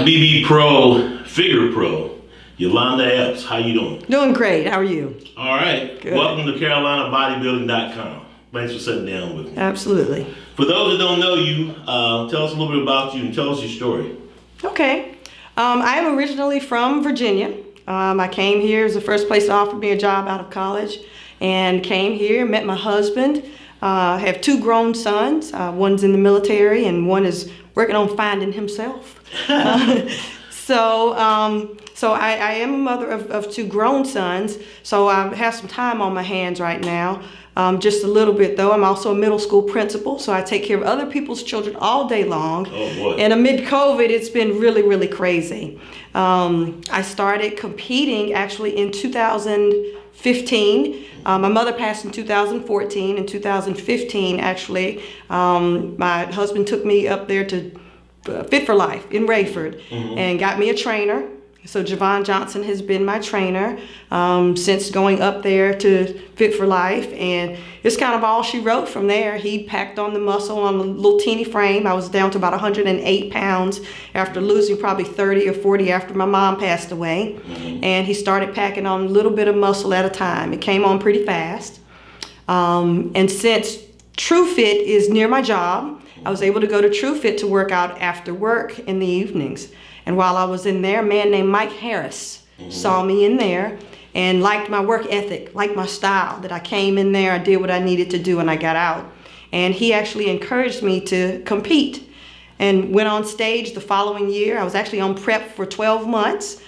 IFBB Pro, Figure Pro, Yolanda Epps. How you doing? Doing great. How are you? All right. Good. Welcome to CarolinaBodybuilding.com. Thanks for sitting down with me. Absolutely. For those that don't know you, tell us a little bit about you and tell us your story. Okay. I am originally from Virginia. I came here. It was the first place that offered me a job out of college, and came here, met my husband. I have two grown sons. One's in the military and one is working on finding himself. So I am a mother of two grown sons, so I have some time on my hands right now. Just a little bit though. I'm also a middle school principal, so I take care of other people's children all day long. Oh boy. And amid COVID, it's been really, really crazy. I started competing actually in 2015. My mother passed in 2014. In 2015, actually, my husband took me up there to Fit for Life in Rayford, and got me a trainer. So Javon Johnson has been my trainer since going up there to Fit for Life, and it's kind of all she wrote from there. He packed on the muscle on a little teeny frame. I was down to about 108 pounds after losing probably 30 or 40 after my mom passed away. And he started packing on a little bit of muscle at a time. It came on pretty fast. And since TrueFit is near my job, I was able to go to TrueFit to work out after work in the evenings. And while I was in there, a man named Mike Harris saw me in there and liked my work ethic, liked my style, that I came in there, I did what I needed to do, and I got out. And he actually encouraged me to compete and went on stage the following year. I was actually on prep for 12 months.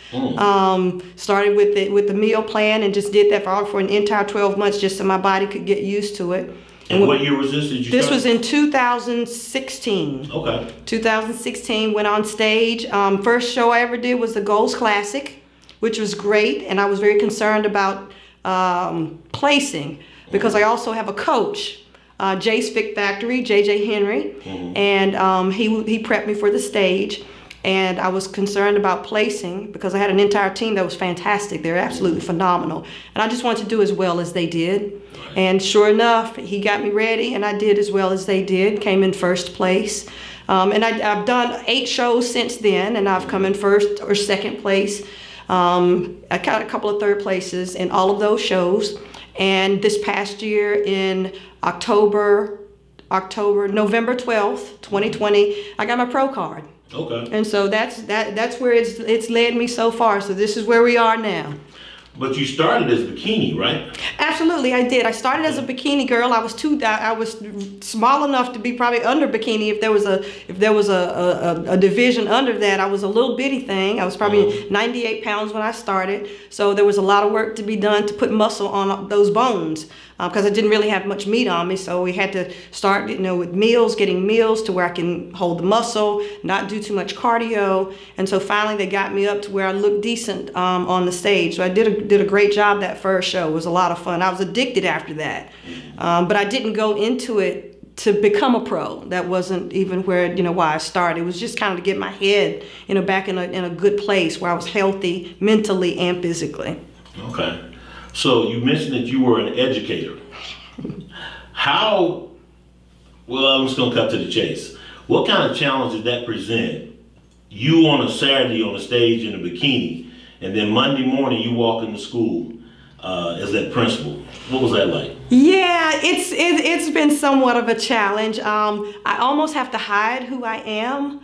Started with the meal plan and just did that for an entire 12 months just so my body could get used to it. And what year was this? Did you This start? was in 2016. Okay. 2016, went on stage. First show I ever did was the Goals Classic, which was great. And I was very concerned about placing because I also have a coach, Jay's Fit Factory, JJ Henry. And he prepped me for the stage. And I was concerned about placing because I had an entire team that was fantastic. They're absolutely phenomenal. And I just wanted to do as well as they did. And sure enough, he got me ready and I did as well as they did, came in first place. And I've done 8 shows since then, and I've come in first or second place. I got a couple of third places in all of those shows. And this past year in November 12th, 2020, I got my pro card. Okay. And so that's where it's led me so far. So this is where we are now. But you started as Bikini, right? Absolutely, I did. I started as a bikini girl. I was small enough to be probably under bikini. If there was a division under that, I was a little bitty thing. I was probably 98 pounds when I started. So there was a lot of work to be done to put muscle on those bones because I didn't really have much meat on me. So we had to start, with meals, getting meals to where I can hold the muscle, not do too much cardio. And so finally they got me up to where I looked decent on the stage. So I did a great job that first show. It was a lot of fun. I was addicted after that. But I didn't go into it to become a pro. That wasn't even where, why I started. It was just kind of to get my head, back in a good place where I was healthy mentally and physically. Okay. So you mentioned that you were an educator. Well, I'm just going to cut to the chase. What kind of challenge did that present? You on a Saturday on a stage in a bikini, and then Monday morning you walk into school as that principal. What was that like? Yeah, it's been somewhat of a challenge. I almost have to hide who I am.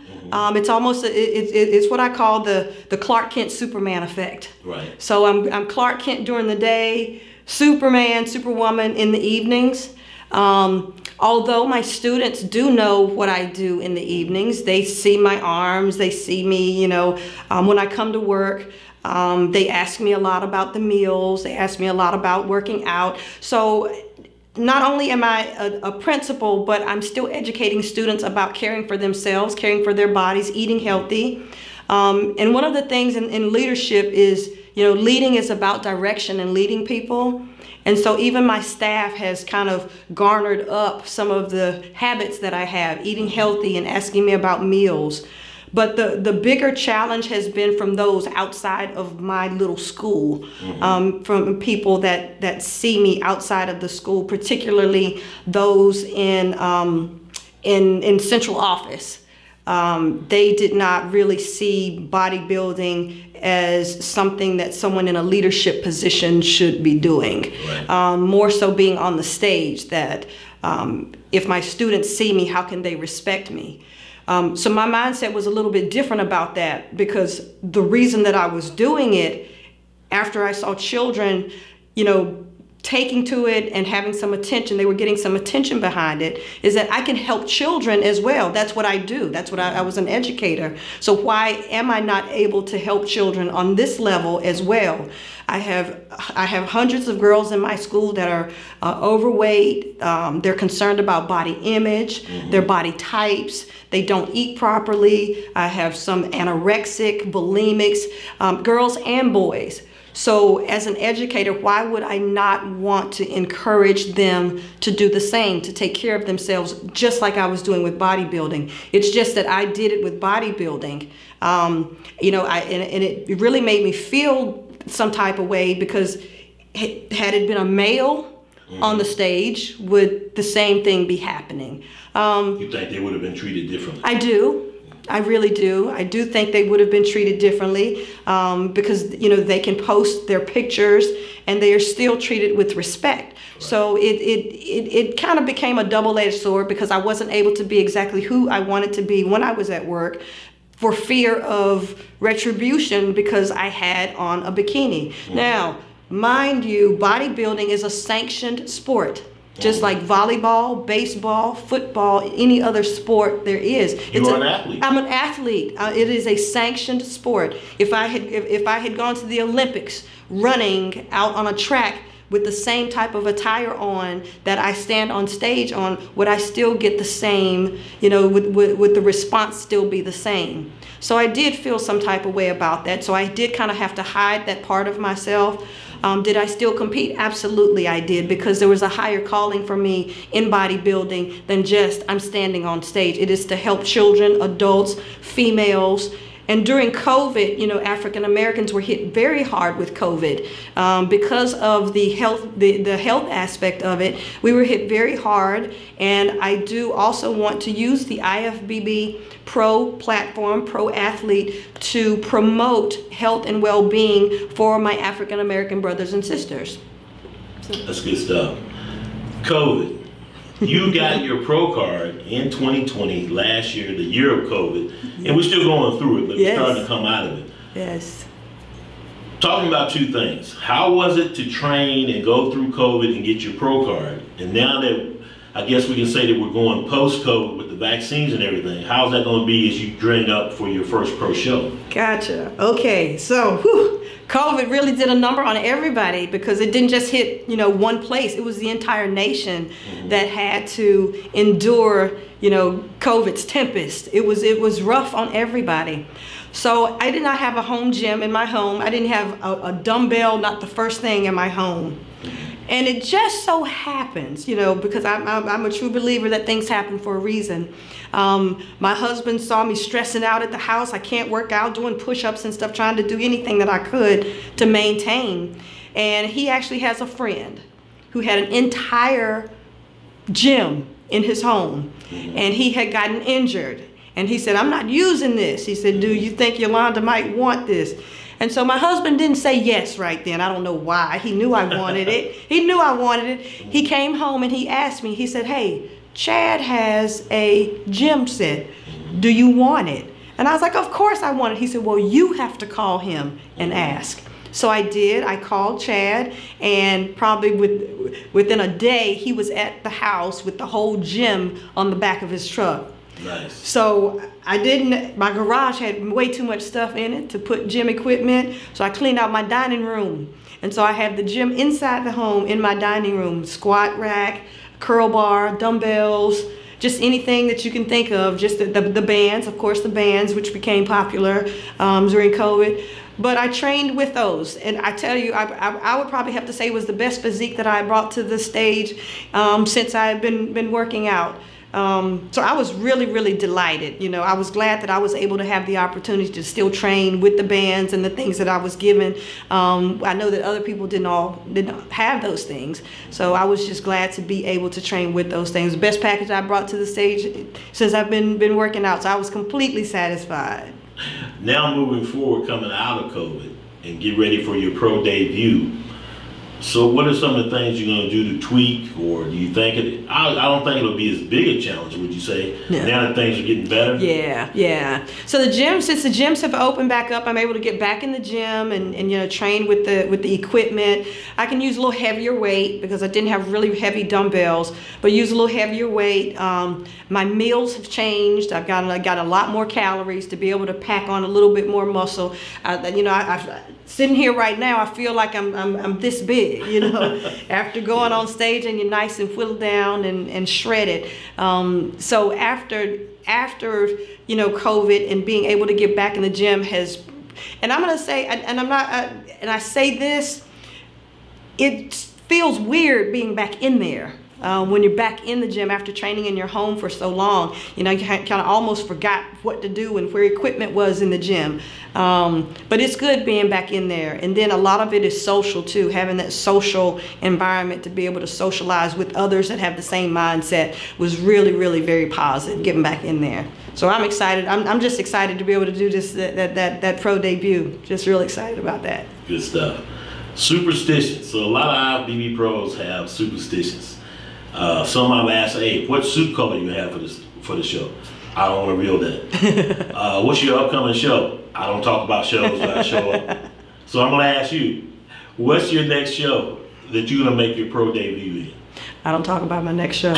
It's almost it's what I call the Clark Kent Superman effect. Right. So I'm Clark Kent during the day, Superman, Superwoman in the evenings. Although my students do know what I do in the evenings, they see my arms, they see me, when I come to work. They ask me a lot about the meals. They ask me a lot about working out. So not only am I a principal, but I'm still educating students about caring for themselves, caring for their bodies, eating healthy. And one of the things in leadership is, leading is about direction and leading people. And so even my staff has kind of garnered up some of the habits that I have, eating healthy and asking me about meals. But the bigger challenge has been from those outside of my little school, from people that see me outside of the school, particularly those in central office. they did not really see bodybuilding as something that someone in a leadership position should be doing. Right. More so being on the stage, that if my students see me, how can they respect me? So my mindset was a little bit different about that, because the reason that I was doing it, after I saw children, you know, taking to it and having some attention, they were getting some attention behind it, is that I can help children as well. That's what I do. That's what I was an educator. So why am I not able to help children on this level as well? I have hundreds of girls in my school that are overweight. They're concerned about body image, their body types. They don't eat properly. I have some anorexic, bulimics, girls and boys. So as an educator, why would I not want to encourage them to do the same, to take care of themselves, just like I was doing with bodybuilding? It's just that I did it with bodybuilding. You know, and it really made me feel some type of way, because had it been a male on the stage, would the same thing be happening? You think they would have been treated differently? I do. I really do. I do think they would have been treated differently, because, you know, they can post their pictures and they are still treated with respect. Right. So it kind of became a double-edged sword, because I wasn't able to be exactly who I wanted to be when I was at work, for fear of retribution, because I had on a bikini. Now, mind you, bodybuilding is a sanctioned sport. Just like volleyball, baseball, football, any other sport there is. You're an athlete. I'm an athlete. It is a sanctioned sport. If I had gone to the Olympics running out on a track with the same type of attire on that I stand on stage on, would I still get the same, you know, would the response still be the same? So I did feel some type of way about that. So I did kind of have to hide that part of myself. Did I still compete? Absolutely I did, because there was a higher calling for me in bodybuilding than just I'm standing on stage. It is to help children, adults, females. And during COVID, you know, African Americans were hit very hard with COVID because of the health aspect of it. We were hit very hard, and I do also want to use the IFBB Pro platform, Pro Athlete, to promote health and well-being for my African American brothers and sisters. That's good stuff. COVID. You got your pro card in 2020, last year, the year of COVID, and we're still going through it, but we're starting to come out of it. Yes. Talking about two things. How was it to train and go through COVID and get your pro card? And now that I guess we can say that we're going post-COVID with the vaccines and everything, how's that going to be as you drained up for your first pro show? Gotcha. Okay, so COVID really did a number on everybody, because it didn't just hit, you know, one place. It was the entire nation that had to endure, you know, COVID's tempest. It was rough on everybody. So I did not have a home gym in my home. I didn't have a dumbbell, not the first thing in my home. And it just so happens, you know, because I'm a true believer that things happen for a reason. My husband saw me stressing out at the house. I can't work out, doing push-ups and stuff, trying to do anything that I could to maintain. And he actually has a friend who had an entire gym in his home, and he had gotten injured. And he said, I'm not using this. He said, do you think Yolanda might want this? And so my husband didn't say yes right then. I don't know why. He knew I wanted it. He knew I wanted it. He came home and he asked me, he said, hey, Chad has a gym set. Do you want it? And I was like, of course I want it. He said, well, you have to call him and ask. So I did. I called Chad, and probably within a day, he was at the house with the whole gym on the back of his truck. Nice. So my garage had way too much stuff in it to put gym equipment, so I cleaned out my dining room. And so I have the gym inside the home in my dining room, squat rack, curl bar, dumbbells, just anything that you can think of, just the bands, of course the bands, which became popular during COVID. But I trained with those, and I tell you, I would probably have to say it was the best physique that I brought to the stage since I've been working out. So I was really, really delighted. You know, I was glad that I was able to have the opportunity to still train with the bands and the things that I was given. I know that other people didn't have those things. So I was just glad to be able to train with those things. The best package I brought to the stage since I've been working out. So I was completely satisfied. Now moving forward, coming out of COVID and get ready for your pro debut. So what are some of the things you're going to do to tweak, or do you think I don't think it'll be as big a challenge, would you say, now that things are getting better? Yeah. So since the gyms have opened back up, I'm able to get back in the gym and you know, train with the equipment. I can use a little heavier weight because I didn't have really heavy dumbbells, but use a little heavier weight. My meals have changed. I got a lot more calories to be able to pack on a little bit more muscle. You know, sitting here right now, I feel like I'm this big. You know, after going on stage and you're nice and whittled down and shredded. So after you know, COVID and being able to get back in the gym has, and I'm gonna say, and I'm not, and I say this, it feels weird being back in there. When you're back in the gym after training in your home for so long, you know, you kind of almost forgot what to do and where equipment was in the gym. But it's good being back in there. And then a lot of it is social too, having that social environment to be able to socialize with others that have the same mindset was really, really very positive, getting back in there. So I'm excited. I'm just excited to be able to do this, that pro debut. Just really excited about that. Good stuff. Superstition. So a lot of IFBB pros have superstitions. Some I've asked, hey, what suit color you have for the show? I don't want to reveal that. What's your upcoming show? I don't talk about shows that I show up. So I'm going to ask you, what's your next show that you're going to make your pro debut in? I don't talk about my next show.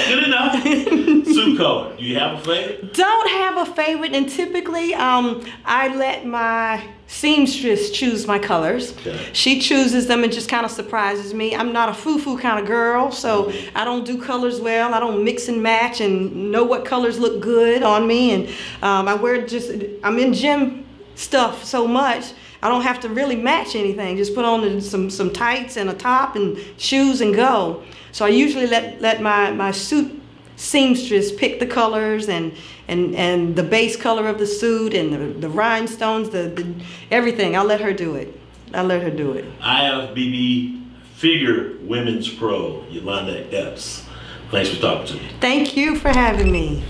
Good enough. Suit color. Do you have a favorite? Don't have a favorite, and typically I let my seamstress choose my colors. Okay. She chooses them and just kind of surprises me. I'm not a foo-foo kind of girl, so I don't do colors well. I don't mix and match and know what colors look good on me. And I'm in gym stuff so much, I don't have to really match anything. Just put on some tights and a top and shoes and go. So I usually let my suit seamstress pick the colors and the base color of the suit and the rhinestones, the everything. I'll let her do it. IFBB Figure Women's Pro, Yolanda Epps. Thanks for talking to me. Thank you for having me.